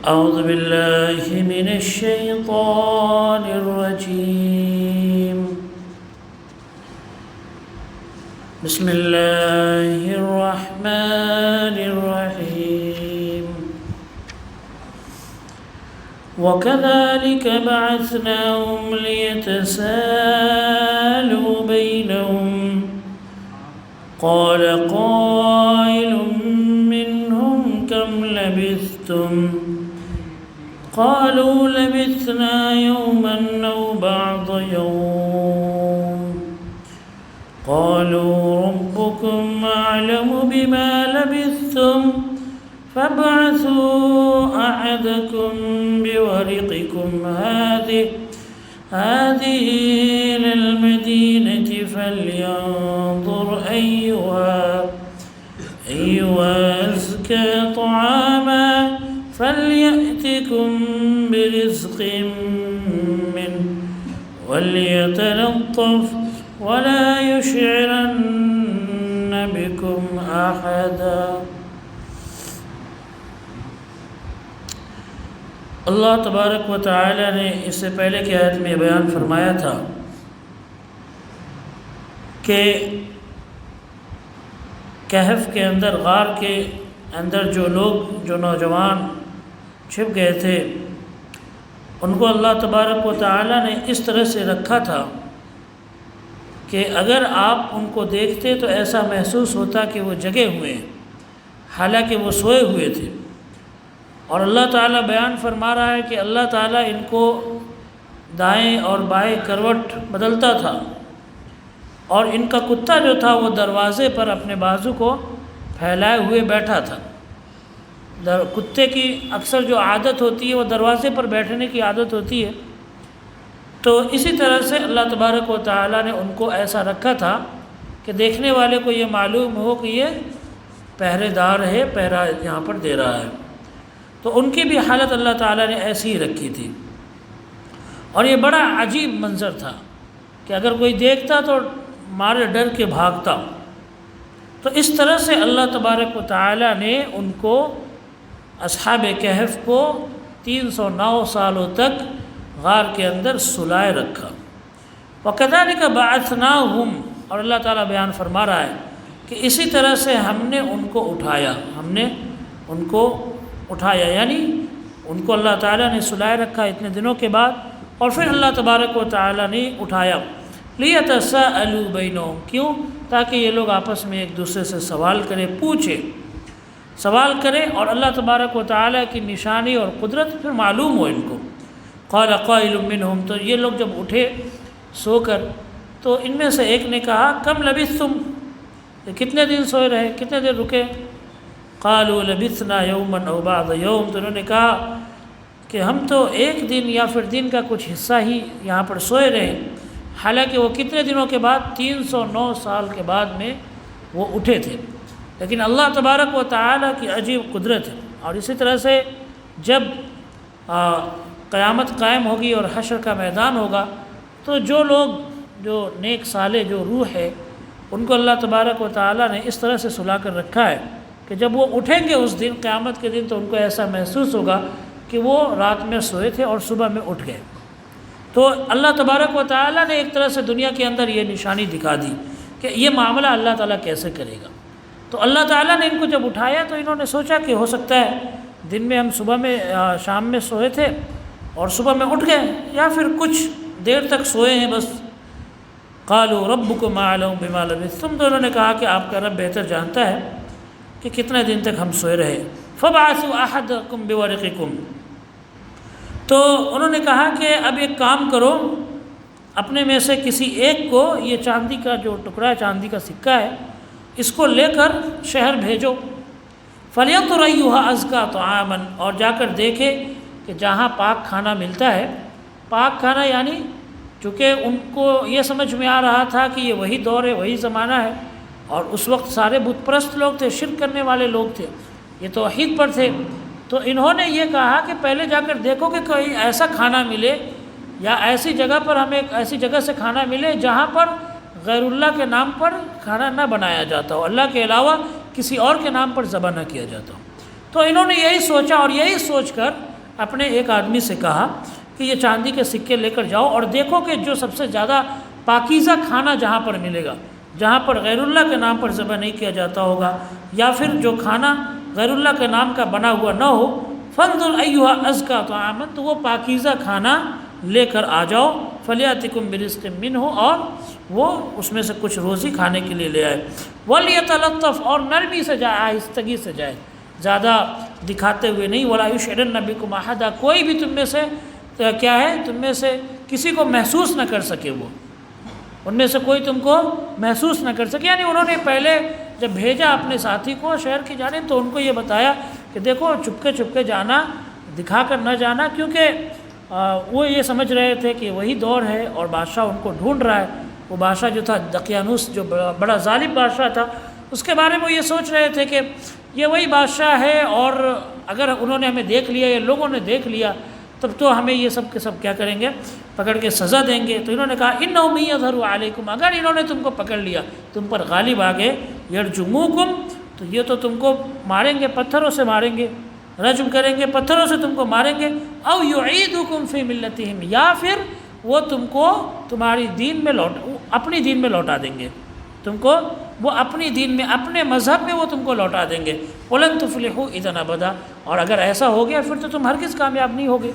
أعوذ بالله من الشيطان الرجيم. بسم الله الرحمن الرحيم. وكذلك بعثناهم ليتساءلوا بينهم قال قائل منهم كم لبثتم قالوا لبثنا يوما أو بعض يوم قالوا ربكم أعلم بما لبثتم فابعثوا أحدكم بورقكم هذه إلى المدينة فلينظر أيها أزكى طعاما فليأتكم برزق منه وليتلطف ولا يشعرن بكم أحدا. اللہ تبارک و تعالی نے اس سے پہلے کی آیت میں بیان فرمایا تھا کہ کہف کے اندر، غار کے اندر جو نوجوان چھپ گئے تھے، ان کو اللہ تبارک و تعالی نے اس طرح سے رکھا تھا کہ اگر آپ ان کو دیکھتے تو ایسا محسوس ہوتا کہ وہ جگے ہوئے ہیں، حالانکہ وہ سوئے ہوئے تھے. اور اللہ تعالیٰ بیان فرما رہا ہے کہ اللہ تعالیٰ ان کو دائیں اور بائیں کروٹ بدلتا تھا، اور ان کا کتا جو تھا وہ دروازے پر اپنے بازو کو پھیلائے ہوئے بیٹھا تھا. کتے کی اکثر جو عادت ہوتی ہے وہ دروازے پر بیٹھنے کی عادت ہوتی ہے. تو اسی طرح سے اللہ تبارک و تعالیٰ نے ان کو ایسا رکھا تھا کہ دیکھنے والے کو یہ معلوم ہو کہ یہ پہرے دار ہے، پہرا یہاں پر دے رہا ہے. تو ان کی بھی حالت اللہ تعالیٰ نے ایسی ہی رکھی تھی. اور یہ بڑا عجیب منظر تھا کہ اگر کوئی دیکھتا تو مارے ڈر کے بھاگتا. تو اس طرح سے اللہ تبارک و تعالیٰ نے ان کو، اصحاب کہف کو 309 سالوں تک غار کے اندر سلائے رکھا. وَكَذَلِكَ بَعَثْنَاهُمْ، اور اللہ تعالیٰ بیان فرما رہا ہے کہ اسی طرح سے ہم نے ان کو اٹھایا، یعنی ان کو اللہ تعالیٰ نے سلائے رکھا اتنے دنوں کے بعد، اور پھر اللہ تبارک و تعالیٰ نے اٹھایا. لِيَتَسَاءَلُوا بَيْنَهُمْ، کیوں؟ تاکہ یہ لوگ آپس میں ایک دوسرے سے سوال کریں، سوال کریں، اور اللہ تبارک و تعالیٰ کی نشانی اور قدرت پھر معلوم ہو ان کو. قَالَ قَائِلٌ مِّنْهُمْ، تو یہ لوگ جب اٹھے سو کر تو ان میں سے ایک نے کہا کم لبثتم، کتنے دن سوئے رہے، کتنے دن رکے؟ قالوا لبثنا یوما او بعض یوم، تو انہوں نے کہا کہ ہم تو ایک دن یا پھر دن کا کچھ حصہ ہی یہاں پر سوئے رہے. حالانکہ وہ کتنے دنوں کے بعد، 309 سال کے بعد میں وہ اٹھے تھے. لیکن اللہ تبارک و تعالیٰ کی عجیب قدرت ہے. اور اسی طرح سے جب قیامت قائم ہوگی اور حشر کا میدان ہوگا تو جو لوگ، جو نیک صالح جو روح ہے، ان کو اللہ تبارک و تعالیٰ نے اس طرح سے سلا کر رکھا ہے کہ جب وہ اٹھیں گے اس دن، قیامت کے دن، تو ان کو ایسا محسوس ہوگا کہ وہ رات میں سوئے تھے اور صبح میں اٹھ گئے. تو اللہ تبارک و تعالیٰ نے ایک طرح سے دنیا کے اندر یہ نشانی دکھا دی کہ یہ معاملہ اللہ تعالیٰ کیسے کرے گا. تو اللہ تعالیٰ نے ان کو جب اٹھایا تو انہوں نے سوچا کہ ہو سکتا ہے دن میں ہم صبح میں شام میں سوئے تھے اور صبح میں اٹھ گئے، یا پھر کچھ دیر تک سوئے ہیں بس. قالوا ربکم اعلم بما لبثتم، تو انہوں نے کہا کہ آپ کا رب بہتر جانتا ہے کہ کتنے دن تک ہم سوئے رہے. فبعثوا احدکم بورقکم، تو انہوں نے کہا کہ اب ایک کام کرو، اپنے میں سے کسی ایک کو یہ چاندی کا جو ٹکڑا ہے، چاندی کا سکہ ہے، اس کو لے کر شہر بھیجو. فَلْيَنْظُرْ أَيُّهَا أَزْكَىٰ طَعَامًا، اور جا کر دیکھے کہ جہاں پاک کھانا ملتا ہے، پاک کھانا یعنی چونکہ ان کو یہ سمجھ میں آ رہا تھا کہ یہ وہی دور ہے، وہی زمانہ ہے، اور اس وقت سارے بت پرست لوگ تھے، شرک کرنے والے لوگ تھے، یہ توحید پر تھے. تو انہوں نے یہ کہا کہ پہلے جا کر دیکھو کہ کوئی ایسا کھانا ملے یا ایسی جگہ پر ہمیں ایسی جگہ سے کھانا ملے جہاں پر غیر اللہ کے نام پر کھانا نہ بنایا جاتا ہو، اللہ کے علاوہ کسی اور کے نام پر ذبح نہ کیا جاتا ہو. تو انہوں نے یہی سوچا، اور یہی سوچ کر اپنے ایک آدمی سے کہا کہ یہ چاندی کے سکے لے کر جاؤ اور دیکھو کہ جو سب سے زیادہ پاکیزہ کھانا جہاں پر ملے گا، جہاں پر غیر اللہ کے نام پر ذبح نہیں کیا جاتا ہوگا، یا پھر جو کھانا غیر اللہ کے نام کا بنا ہوا نہ ہو، فانظر ایھا ازکیٰ طعاما، تو وہ پاکیزہ کھانا لے کر آ جاؤ، فلیأتکم برزق منہ، اور وہ اس میں سے کچھ روزی کھانے کے لیے لے آئے، ولیتلطف، اور نرمی سے جائے، آہستگی سے جائے، زیادہ دکھاتے ہوئے نہیں، ولا یشعرن بکم احدا، کوئی بھی تم میں سے کیا ہے، تم میں سے کسی کو محسوس نہ کر سکے، وہ ان میں سے کوئی تم کو محسوس نہ کر سکے۔ یعنی انہوں نے پہلے جب بھیجا اپنے ساتھی کو شہر کی جانب تو ان کو یہ بتایا کہ دیکھو چپکے جانا، دکھا کر نہ جانا، کیونکہ وہ یہ سمجھ رہے تھے کہ وہی دور ہے اور بادشاہ ان کو ڈھونڈ رہا ہے۔ وہ بادشاہ جو تھا دقیانوس، جو بڑا ظالم بادشاہ تھا، اس کے بارے میں وہ یہ سوچ رہے تھے کہ یہ وہی بادشاہ ہے، اور اگر انہوں نے ہمیں دیکھ لیا یا لوگوں نے دیکھ لیا تب تو ہمیں یہ سب کے سب کیا کریں گے، پکڑ کے سزا دیں گے۔ تو انہوں نے کہا انہم یظہروا علیکم، اگر انہوں نے تم کو پکڑ لیا، تم پر غالب آ گئے، یرجموکم، تو یہ تو تم کو ماریں گے، پتھروں سے ماریں گے، رجم کریں گے، پتھروں سے تم کو ماریں گے، او یعیدکم فی ملتہم، یا پھر وہ تم کو تمہاری دین میں اپنی دین میں لوٹا دیں گے، تم کو وہ اپنی دین میں، اپنے مذہب میں وہ تم کو لوٹا دیں گے۔ وَلَن تُفْلِحُوا اِذًا أَبَدًا، اور اگر ایسا ہو گیا پھر تو تم ہرگز کامیاب نہیں ہوگے۔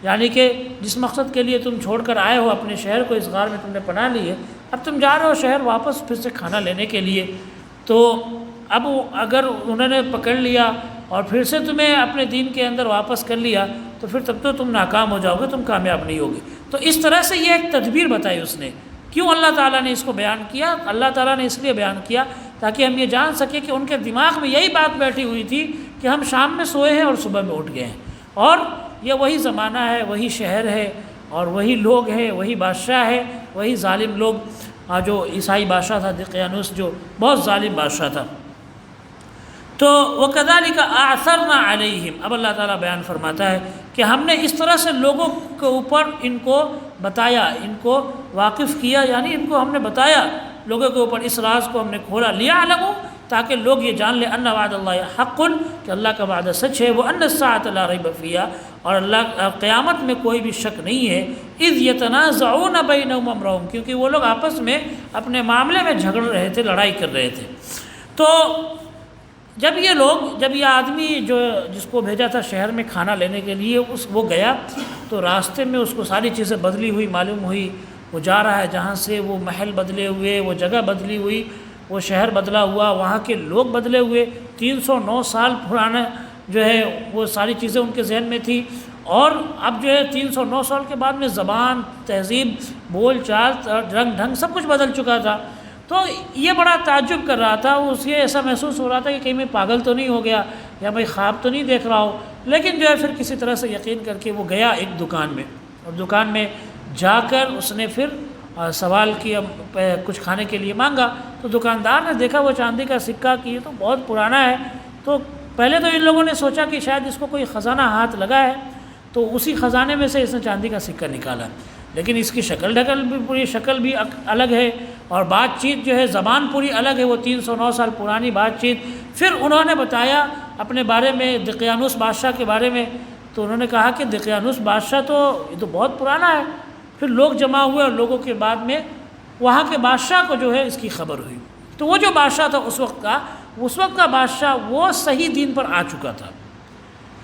یعنی کہ جس مقصد کے لیے تم چھوڑ کر آئے ہو اپنے شہر کو، اس غار میں تم نے پناہ لی ہے، اب تم جا رہے ہو شہر واپس پھر سے کھانا لینے کے لیے، تو اب اگر انہوں نے پکڑ لیا اور پھر سے تمہیں اپنے دین کے اندر واپس کر لیا تو پھر تب تو تم ناکام ہو جاؤ گے، تم کامیاب نہیں ہوگے۔ تو اس طرح سے یہ ایک تدبیر بتائی اس نے۔ کیوں اللہ تعالیٰ نے اس کو بیان کیا؟ اللہ تعالیٰ نے اس لیے بیان کیا تاکہ ہم یہ جان سکیں کہ ان کے دماغ میں یہی بات بیٹھی ہوئی تھی کہ ہم شام میں سوئے ہیں اور صبح میں اٹھ گئے ہیں، اور یہ وہی زمانہ ہے، وہی شہر ہے، اور وہی لوگ ہیں، وہی بادشاہ ہے، وہی ظالم لوگ، جو عیسائی بادشاہ تھا دقیانوس، جو بہت ظالم بادشاہ تھا۔ تو وَكَذَلِكَ أَعْثَرْنَا عَلَيْهِمْ، اب اللہ تعالیٰ بیان فرماتا ہے کہ ہم نے اس طرح سے لوگوں کے اوپر ان کو بتایا، ان کو واقف کیا، یعنی ان کو ہم نے بتایا لوگوں کے اوپر، اس راز کو ہم نے کھولا، لِيَعْلَمُوا، تاکہ لوگ یہ جان لیں، أَنَّ وَعْدَ اللَّهِ حَقٌّ، کہ اللہ کا وعدہ سچ ہے، وَأَنَّ السَّاعَةَ لَا رَيْبَ فِيهَا، اور اللہ قیامت میں کوئی بھی شک نہیں ہے، إِذْ يَتَنَازَعُونَ بَيْنَهُمْ أَمْرَهُمْ، کیونکہ وہ لوگ آپس میں اپنے معاملے میں جھگڑ رہے تھے، لڑائی کر رہے تھے۔ تو جب یہ آدمی جو جس کو بھیجا تھا شہر میں کھانا لینے کے لیے، وہ گیا تو راستے میں اس کو ساری چیزیں بدلی ہوئی معلوم ہوئی، وہ جا رہا ہے جہاں سے، وہ محل بدلے ہوئے، وہ جگہ بدلی ہوئی، وہ شہر بدلا ہوا، وہاں کے لوگ بدلے ہوئے، 309 سال پرانا جو ہے وہ ساری چیزیں ان کے ذہن میں تھی، اور اب جو ہے 309 سال کے بعد میں زبان، تہذیب، بول چال، رنگ ڈھنگ سب کچھ بدل چکا تھا۔ تو یہ بڑا تعجب کر رہا تھا، اسے ایسا محسوس ہو رہا تھا کہ کہیں میں پاگل تو نہیں ہو گیا یا میں خواب تو نہیں دیکھ رہا ہوں، لیکن جو ہے پھر کسی طرح سے یقین کر کے وہ گیا ایک دکان میں، اور دکان میں جا کر اس نے پھر سوال کیا، کچھ کھانے کے لیے مانگا، تو دکاندار نے دیکھا وہ چاندی کا سکہ کہ یہ تو بہت پرانا ہے، تو پہلے تو ان لوگوں نے سوچا کہ شاید اس کو کوئی خزانہ ہاتھ لگا ہے، تو اسی خزانے میں سے اس نے چاندی کا سکہ نکالا، لیکن اس کی شکل بھی پوری شکل بھی الگ ہے، اور بات چیت جو ہے زبان پوری الگ ہے، وہ 309 سال پرانی بات چیت۔ پھر انہوں نے بتایا اپنے بارے میں، دقیانوس بادشاہ کے بارے میں، تو انہوں نے کہا کہ دقیانوس بادشاہ تو یہ تو بہت پرانا ہے۔ پھر لوگ جمع ہوئے، اور لوگوں کے بعد میں وہاں کے بادشاہ کو جو ہے اس کی خبر ہوئی، تو وہ جو بادشاہ تھا اس وقت کا بادشاہ وہ صحیح دین پر آ چکا تھا۔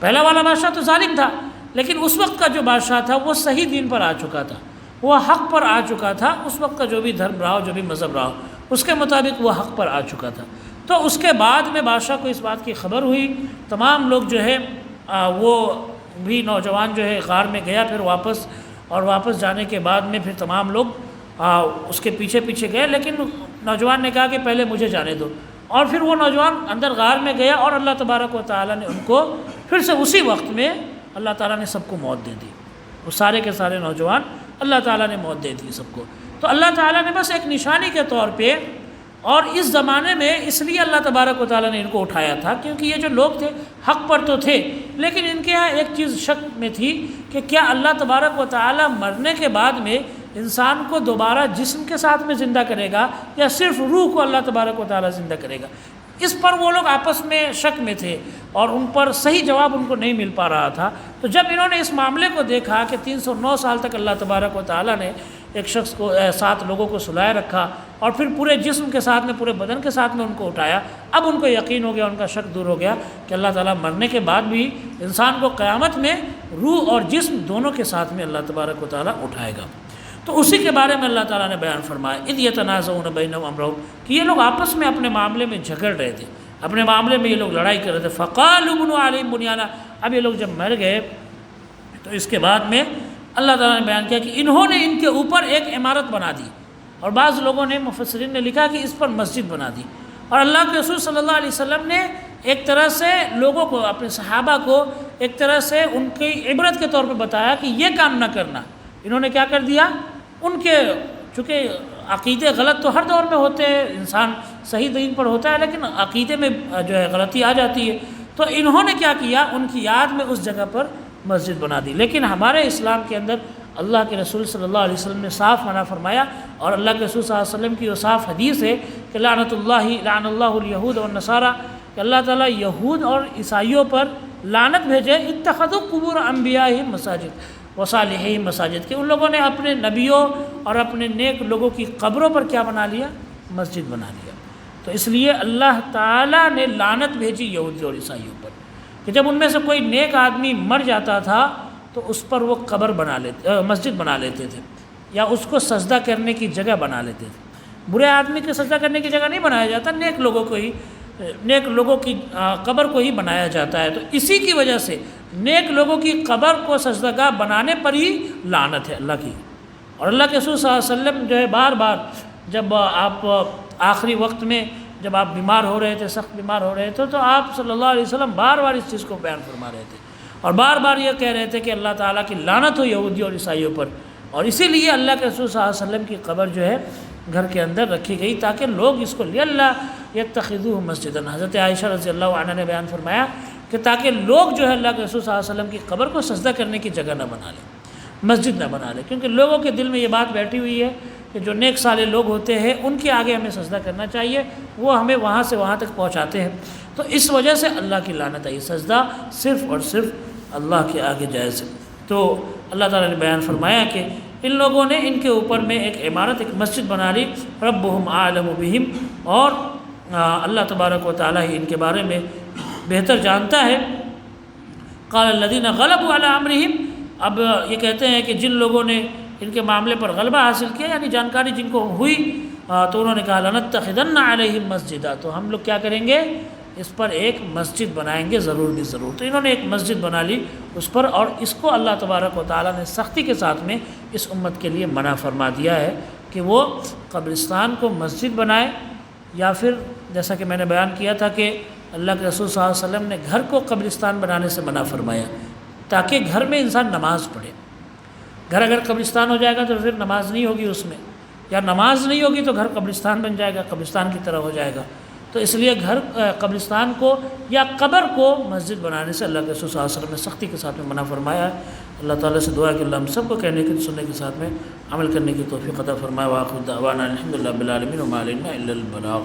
پہلا والا بادشاہ تو ظالم تھا، لیکن اس وقت کا جو بادشاہ تھا وہ صحیح دین پر آ چکا تھا، وہ حق پر آ چکا تھا، اس وقت کا جو بھی دھرم رہا ہو، جو بھی مذہب رہا ہو، اس کے مطابق وہ حق پر آ چکا تھا۔ تو اس کے بعد میں بادشاہ کو اس بات کی خبر ہوئی، تمام لوگ جو ہے وہ بھی نوجوان جو ہے غار میں گیا پھر واپس جانے کے بعد میں پھر تمام لوگ اس کے پیچھے گئے، لیکن نوجوان نے کہا کہ پہلے مجھے جانے دو، اور پھر وہ نوجوان اندر غار میں گیا، اور اللہ تبارک و تعالیٰ نے ان کو پھر سے اسی وقت میں اللہ تعالیٰ نے سب کو موت دے دی، وہ سارے کے سارے نوجوان اللہ تعالیٰ نے موت دے دی سب کو۔ تو اللہ تعالیٰ نے بس ایک نشانی کے طور پہ، اور اس زمانے میں اس لیے اللہ تبارک و تعالیٰ نے ان کو اٹھایا تھا کیونکہ یہ جو لوگ تھے حق پر تو تھے، لیکن ان کے یہاں ایک چیز شک میں تھی کہ کیا اللہ تبارک و تعالیٰ مرنے کے بعد میں انسان کو دوبارہ جسم کے ساتھ میں زندہ کرے گا، یا صرف روح کو اللہ تبارک و تعالیٰ زندہ کرے گا۔ اس پر وہ لوگ آپس میں شک میں تھے اور ان پر صحیح جواب ان کو نہیں مل پا رہا تھا۔ تو جب انہوں نے اس معاملے کو دیکھا کہ 309 سال تک اللہ تبارک و تعالیٰ نے ایک شخص کو 7 لوگوں کو سلائے رکھا اور پھر پورے جسم کے ساتھ میں پورے بدن کے ساتھ میں ان کو اٹھایا، اب ان کو یقین ہو گیا، ان کا شک دور ہو گیا کہ اللہ تعالیٰ مرنے کے بعد بھی انسان کو قیامت میں روح اور جسم دونوں کے ساتھ میں اللہ تبارک و تعالیٰ اٹھائے گا۔ تو اسی کے بارے میں اللہ تعالیٰ نے بیان فرمایا اذ یتنازعون بینہم امرہم، کہ یہ لوگ آپس میں اپنے معاملے میں جھگڑ رہے تھے، اپنے معاملے میں یہ لوگ لڑائی کر رہے تھے۔ فقالوا بنوا علیہم بنیانا، اب یہ لوگ جب مر گئے تو اس کے بعد میں اللہ تعالیٰ نے بیان کیا کہ انہوں نے ان کے اوپر ایک عمارت بنا دی، اور بعض لوگوں نے مفسرین نے لکھا کہ اس پر مسجد بنا دی۔ اور اللہ کے رسول صلی اللہ علیہ وسلم نے ایک طرح سے لوگوں کو، اپنے صحابہ کو ایک طرح سے ان کی عبرت کے طور پہ بتایا کہ یہ کام نہ کرنا۔ انہوں نے کیا کر دیا، ان کے چونکہ عقیدے غلط تو ہر دور میں ہوتے ہیں، انسان صحیح دین پر ہوتا ہے لیکن عقیدے میں جو ہے غلطی آ جاتی ہے، تو انہوں نے کیا کیا، ان کی یاد میں اس جگہ پر مسجد بنا دی۔ لیکن ہمارے اسلام کے اندر اللہ کے رسول صلی اللہ علیہ وسلم نے صاف منع فرمایا، اور اللہ کے رسول صلی اللہ علیہ وسلم کی وہ صاف حدیث ہے کہ لعن اللہ الیہود والنصارى، کہ اللہ تعالیٰ یہود اور عیسائیوں پر لعنت بھیجے، اتخذوا قبور انبیائہم مساجد وصالحیہم مساجد، کہ ان لوگوں نے اپنے نبیوں اور اپنے نیک لوگوں کی قبروں پر کیا بنا لیا، مسجد بنا لیا۔ تو اس لیے اللہ تعالیٰ نے لعنت بھیجی یہودی اور عیسائیوں پر کہ جب ان میں سے کوئی نیک آدمی مر جاتا تھا تو اس پر وہ قبر بنا لیتے، مسجد بنا لیتے تھے، یا اس کو سجدہ کرنے کی جگہ بنا لیتے تھے۔ برے آدمی کے سجدہ کرنے کی جگہ نہیں بنایا جاتا، نیک لوگوں کی قبر کو ہی بنایا جاتا ہے۔ تو اسی کی وجہ سے نیک لوگوں کی قبر کو سجدہ گاہ بنانے پر ہی لعنت ہے اللہ کی۔ اور اللہ کے رسول صلی اللہ علیہ وسلم جو ہے بار بار جب آپ آخری وقت میں جب آپ بیمار ہو رہے تھے، سخت بیمار ہو رہے تھے، تو آپ صلی اللہ علیہ وسلم بار بار اس چیز کو بیان فرما رہے تھے اور بار بار یہ کہہ رہے تھے کہ اللہ تعالیٰ کی لعنت ہو یہودی اور عیسائیوں پر۔ اور اسی لیے اللہ کے رسول صلی اللہ علیہ وسلم کی قبر جو ہے گھر کے اندر رکھی گئی تاکہ لوگ اس کو اللہ یتخذوہ مسجدا۔ حضرت عائشہ رضی اللہ عنہا نے بیان فرمایا کہ تاکہ لوگ جو ہے اللہ کے رسول صلی اللہ علیہ وسلم کی قبر کو سجدہ کرنے کی جگہ نہ بنا لیں، مسجد نہ بنا لیں، کیونکہ لوگوں کے دل میں یہ بات بیٹھی ہوئی ہے کہ جو نیک صالح لوگ ہوتے ہیں ان کے آگے ہمیں سجدہ کرنا چاہیے، وہ ہمیں وہاں سے وہاں تک پہنچاتے ہیں۔ تو اس وجہ سے اللہ کی لعنت آئی، سجدہ صرف اور صرف اللہ کے آگے جائز ہے۔ تو اللہ تعالیٰ نے بیان فرمایا کہ ان لوگوں نے ان کے اوپر میں ایک عمارت، ایک مسجد بنا لی، ربہم اعلم بہم، اور اللہ تبارک و تعالیٰ ہی ان کے بارے میں بہتر جانتا ہے۔ قال الذین غلبوا علی امرہم، اب یہ کہتے ہیں کہ جن لوگوں نے ان کے معاملے پر غلبہ حاصل کیا، یعنی جانکاری جن کو ہوئی، تو انہوں نے کہا لنتخذن علیہم مسجدا، تو ہم لوگ کیا کریں گے، اس پر ایک مسجد بنائیں گے ضرور بھی ضرور۔ تو انہوں نے ایک مسجد بنا لی اس پر، اور اس کو اللہ تبارک و تعالیٰ نے سختی کے ساتھ میں اس امت کے لیے منع فرما دیا ہے کہ وہ قبرستان کو مسجد بنائے، یا پھر جیسا کہ میں نے بیان کیا تھا کہ اللہ کے رسول صلی اللہ علیہ وسلم نے گھر کو قبرستان بنانے سے منع فرمایا تاکہ گھر میں انسان نماز پڑھے۔ گھر اگر قبرستان ہو جائے گا تو پھر نماز نہیں ہوگی اس میں، یا نماز نہیں ہوگی تو گھر قبرستان بن جائے گا، قبرستان کی طرح ہو جائے گا۔ تو اس لیے گھر قبرستان کو یا قبر کو مسجد بنانے سے اللہ کے رسول صلی اللہ علیہ وسلم نے سختی کے ساتھ میں منع فرمایا ہے۔ اللہ تعالیٰ سے دعا ہے کہ اللہ ہم سب کو کہنے کے سننے کے ساتھ میں عمل کرنے کی توفیق عطا فرمائے۔ وآخر دعوانا الحمد للہ رب العالمین وما علینا الا البلاغ۔